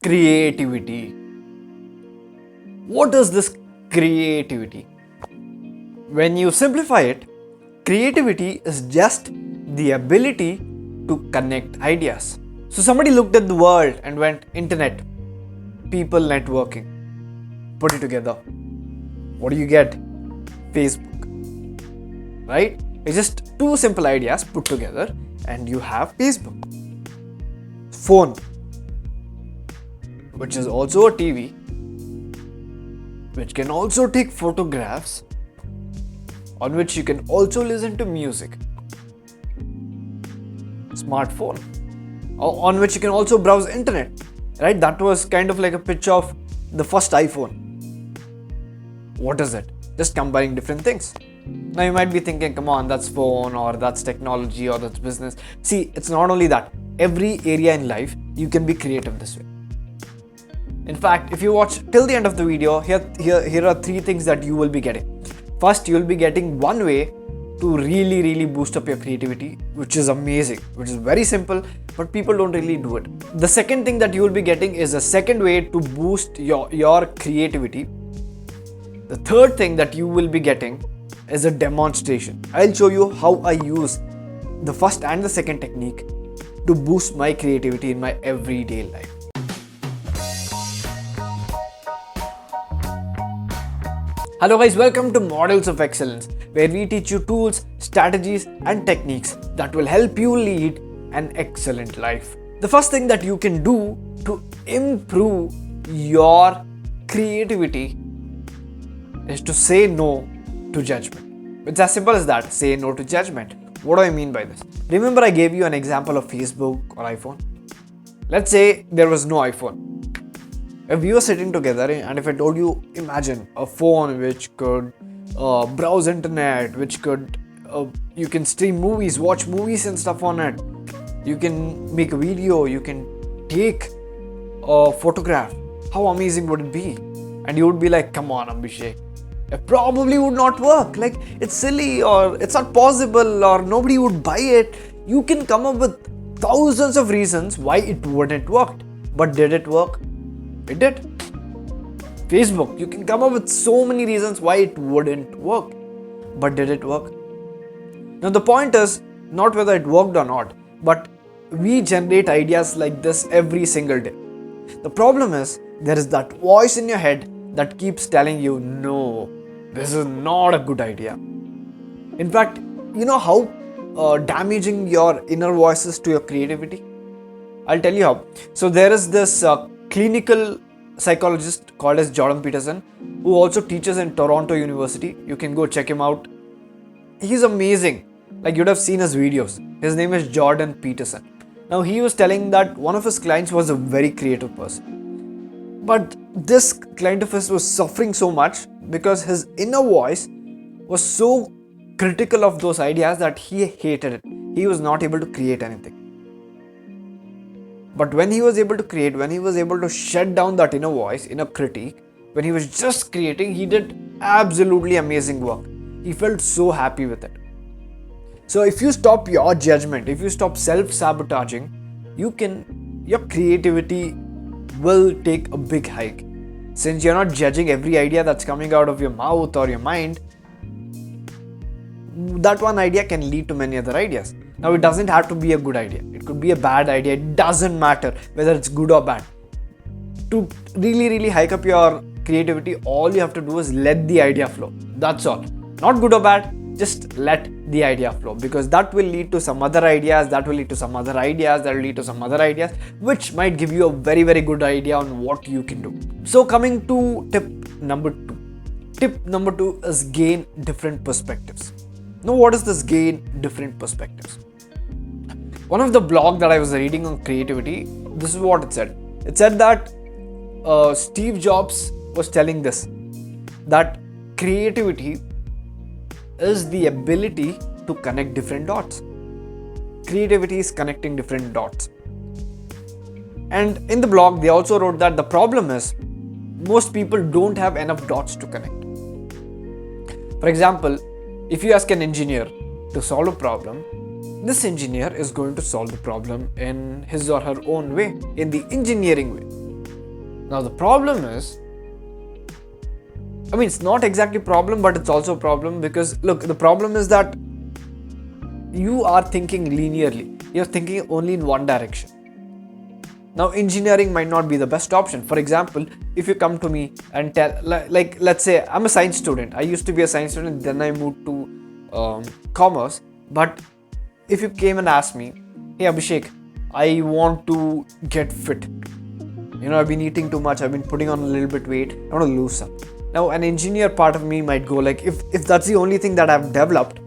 creativity. What is this creativity? When you simplify it, creativity is just the ability to connect ideas. So somebody looked at the world and went, internet, people networking, put it together. What do you get? Facebook, right? It's just two simple ideas put together and you have Facebook. Phone, which is also a TV, which can also take photographs, on which you can also listen to music. Smartphone, on which you can also browse internet, right? That was kind of like a picture of the first iPhone. What is it? Just combining different things. Now you might be thinking, come on, that's phone, or that's technology, or that's business. See, it's not only that. Every area in life, you can be creative this way. In fact, if you watch till the end of the video, here are three things that you will be getting. First, you will be getting one way to really boost up your creativity, which is amazing, which is very simple, but people don't really do it. The second thing that you will be getting is a second way to boost your creativity. The third thing that you will be getting is a demonstration. I'll show you how I use the first and the second technique to boost my creativity in my everyday life. Hello guys, welcome to Models of Excellence, where we teach you tools, strategies and techniques that will help you lead an excellent life. The first thing that you can do to improve your creativity is to say no to judgment. It's as simple as that. Say no to judgment. What do I mean by this? Remember I gave you an example of Facebook or iPhone? Let's say there was no iPhone. If we were sitting together and if I told you, imagine a phone which could browse internet, which could, you can stream movies, watch movies and stuff on it. You can make a video, you can take a photograph. How amazing would it be? And you would be like, come on Abhishek. It probably would not work. Like, it's silly, or it's not possible, or nobody would buy it. You can come up with thousands of reasons why it wouldn't work. But did it work? It did. Facebook, you can come up with so many reasons why it wouldn't work. But did it work? Now the point is not whether it worked or not, but we generate ideas like this every single day. The problem is there is that voice in your head that keeps telling you, no, this is not a good idea. In fact, you know how damaging your inner voice is to your creativity? I'll tell you how. So there is this clinical psychologist called as Jordan Peterson, who also teaches in Toronto University. You can go check him out. He's amazing. Like, you'd have seen his videos. His name is Jordan Peterson. Now he was telling that one of his clients was a very creative person. But this client of his was suffering so much because his inner voice was so critical of those ideas that he hated it. He was not able to create anything. But when he was able to create, when he was able to shut down that inner voice, inner critique, when he was just creating, he did absolutely amazing work. He felt so happy with it. So if you stop your judgment, if you stop self-sabotaging, your creativity will take a big hike. Since you're not judging every idea that's coming out of your mouth or your mind, that one idea can lead to many other ideas. Now it doesn't have to be a good idea. It could be a bad idea. It doesn't matter whether it's good or bad. To really hike up your creativity, all you have to do is let the idea flow. That's all. Not good or bad, just let the idea flow, because that will lead to some other ideas, that will lead to some other ideas, that will lead to some other ideas, which might give you a very good idea on what you can do. So coming to tip number 2. Tip number 2 is gain different perspectives. Now what is this gain different perspectives? One of the blog that I was reading on creativity, this is what it said. It said that Steve Jobs was telling this, that creativity is the ability to connect different dots. Creativity is connecting different dots. And in the blog, they also wrote that the problem is most people don't have enough dots to connect. For example, if you ask an engineer to solve a problem, this engineer is going to solve the problem in his or her own way, in the engineering way. Now the problem is, I mean, it's not exactly a problem, but it's also a problem because look, the problem is that you are thinking linearly. You're thinking only in one direction. Now, engineering might not be the best option. For example, if you come to me and tell, like let's say I'm a science student. I used to be a science student, then I moved to commerce. But if you came and asked me, hey Abhishek, I want to get fit. I've been eating too much. I've been putting on a little bit weight. I want to lose some. Now, an engineer part of me might go like, if that's the only thing that I've developed,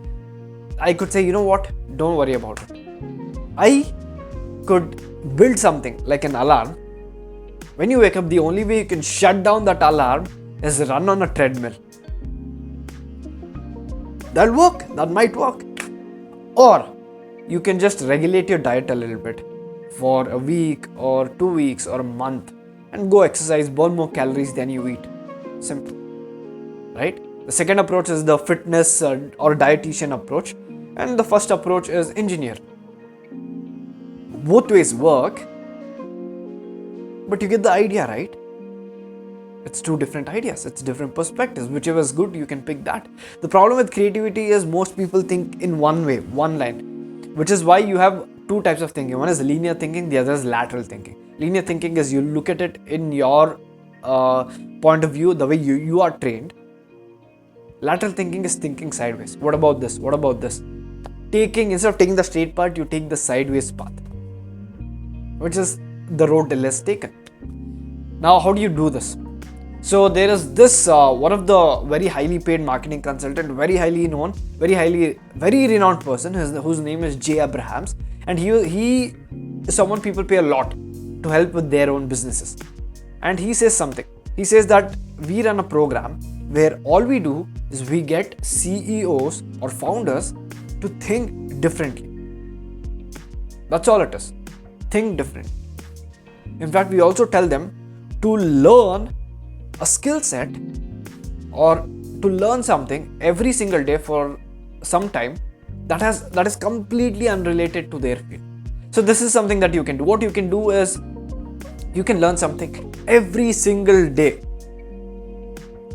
I could say, you know what? Don't worry about it. I could build something like an alarm. When you wake up, the only way you can shut down that alarm is run on a treadmill. That'll work. That might work. Or you can just regulate your diet a little bit for a week or 2 weeks or a month and go exercise, burn more calories than you eat. Simple. Right? The second approach is the fitness or dietitian approach, and the first approach is engineer. Both ways work, but you get the idea, right? It's two different ideas, it's different perspectives. Whichever is good, you can pick that. The problem with creativity is most people think in one way, one line, which is why you have two types of thinking. One is linear thinking, the other is lateral thinking. Linear thinking is you look at it in your point of view, the way you are trained. Lateral thinking is thinking sideways. What about this? What about this? Instead of taking the straight path, you take the sideways path, which is the road less taken. Now, how do you do this? So there is this one of the very highly paid marketing consultant, very highly known, very renowned person whose name is Jay Abrahams, and he is someone people pay a lot to help with their own businesses. And he says something. He says that we run a program where all we do is we get CEOs or founders to think differently. That's all it is. Think different. In fact, we also tell them to learn a skill set or to learn something every single day for some time that is completely unrelated to their field. So this is something that you can do. What you can do is you can learn something every single day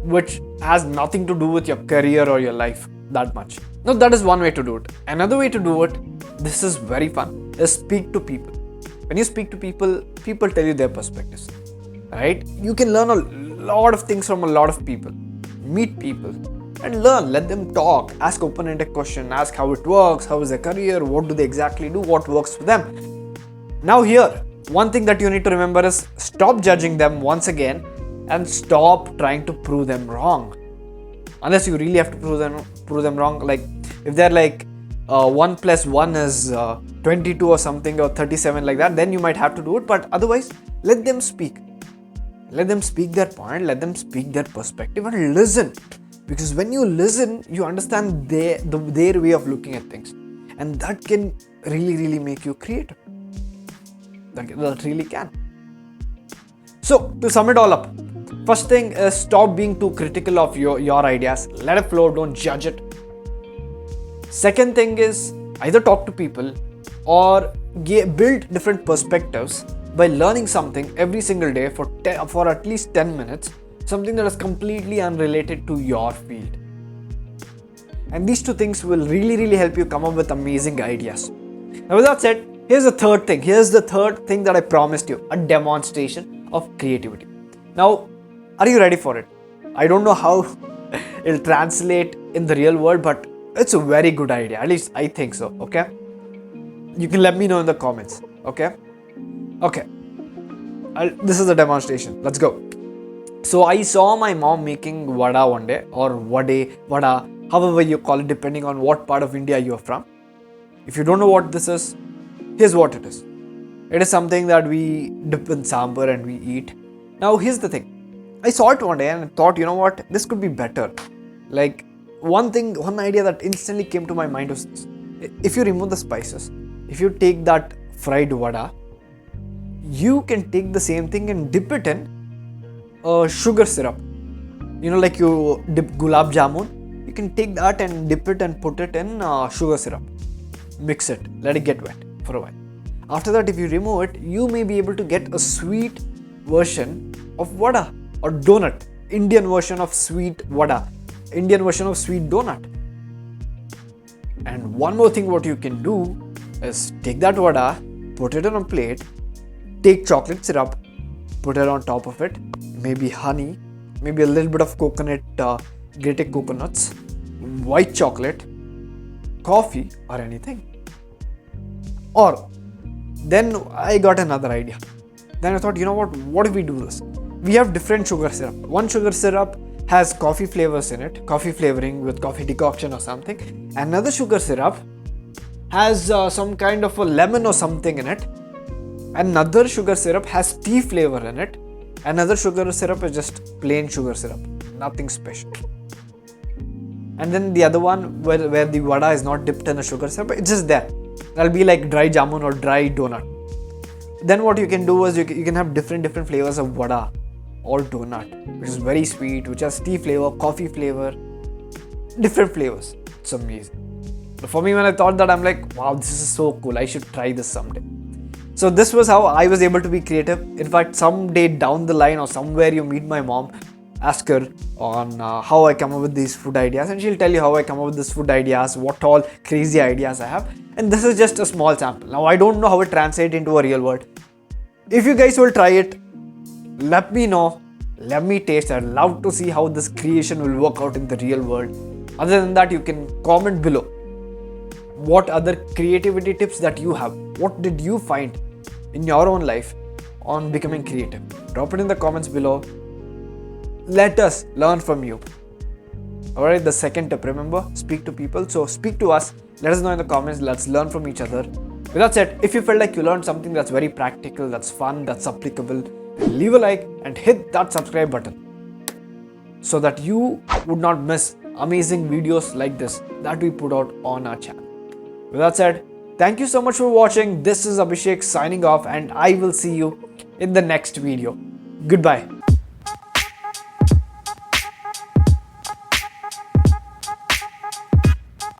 which has nothing to do with your career or your life that much. Now that is one way to do it. Another way to do it, this is very fun, is speak to people. When you speak to people, people tell you their perspectives, right? You can learn a lot of things from a lot of people. Meet people and learn, let them talk, ask open-ended questions, ask how it works, how is their career, what do they exactly do, what works for them. Now here, one thing that you need to remember is stop judging them once again and stop trying to prove them wrong. Unless you really have to prove them wrong. Like if they're like 1 plus 1 is 22 or something, or 37 like that, then you might have to do it. But otherwise, let them speak. Let them speak their point, let them speak their perspective and listen. Because when you listen, you understand their way of looking at things. And that can really make you creative. That really can. So, to sum it all up, first thing is stop being too critical of your ideas. Let it flow, don't judge it. Second thing is either talk to people or build different perspectives by learning something every single day for at least 10 minutes, something that is completely unrelated to your field. And these two things will really help you come up with amazing ideas. Now with that said, here's the third thing. Here's the third thing that I promised you, a demonstration of creativity. Now, are you ready for it? I don't know how it'll translate in the real world, but it's a very good idea. At least I think so, okay? You can let me know in the comments, okay? Okay, this is a demonstration. Let's go. So I saw my mom making vada one day, or vada, however you call it, depending on what part of India you are from. If you don't know what this is, here's what it is. It is something that we dip in sambar and we eat. Now here's the thing. I saw it one day and I thought, you know what, this could be better. Like one idea that instantly came to my mind was this. If you remove the spices, if you take that fried vada, you can take the same thing and dip it in sugar syrup. Like you dip gulab jamun, you can take that and dip it and put it in sugar syrup. Mix it, let it get wet for a while. After that, if you remove it, you may be able to get a sweet version of vada or donut. Indian version of sweet vada. Indian version of sweet donut. And one more thing what you can do is take that vada, put it on a plate, take chocolate syrup, put it on top of it, maybe honey, maybe a little bit of coconut, grated coconuts, white chocolate, coffee or anything. Or then I got another idea. Then I thought, you know what if we do this? We have different sugar syrup. One sugar syrup has coffee flavors in it, coffee flavoring with coffee decoction or something. Another sugar syrup has some kind of a lemon or something in it. Another sugar syrup has tea flavor in it. Another sugar syrup is just plain sugar syrup, nothing special. And then the other one where the vada is not dipped in a sugar syrup, it's just there. That'll be like dry jamun or dry donut. Then what you can do is you can have different flavors of vada or donut, which is very sweet, which has tea flavor, coffee flavor, different flavors. It's amazing. But for me, when I thought that, I'm like, wow, this is so cool. I should try this someday. So this was how I was able to be creative. In fact, someday down the line or somewhere you meet my mom, ask her on how I come up with these food ideas, and she'll tell you how I come up with these food ideas, what all crazy ideas I have. And this is just a small sample. Now I don't know how it translates into a real world. If you guys will try it, let me know. Let me taste. I'd love to see how this creation will work out in the real world. Other than that, you can comment below. What other creativity tips that you have? What did you find in your own life on becoming creative? Drop it in the comments below. Let us learn from you. Alright, the second tip, remember, speak to people. So speak to us. Let us know in the comments. Let's learn from each other. With that said, if you felt like you learned something that's very practical, that's fun, that's applicable, leave a like and hit that subscribe button so that you would not miss amazing videos like this that we put out on our channel. With that said, thank you so much for watching. This is Abhishek signing off, and I will see you in the next video. Goodbye.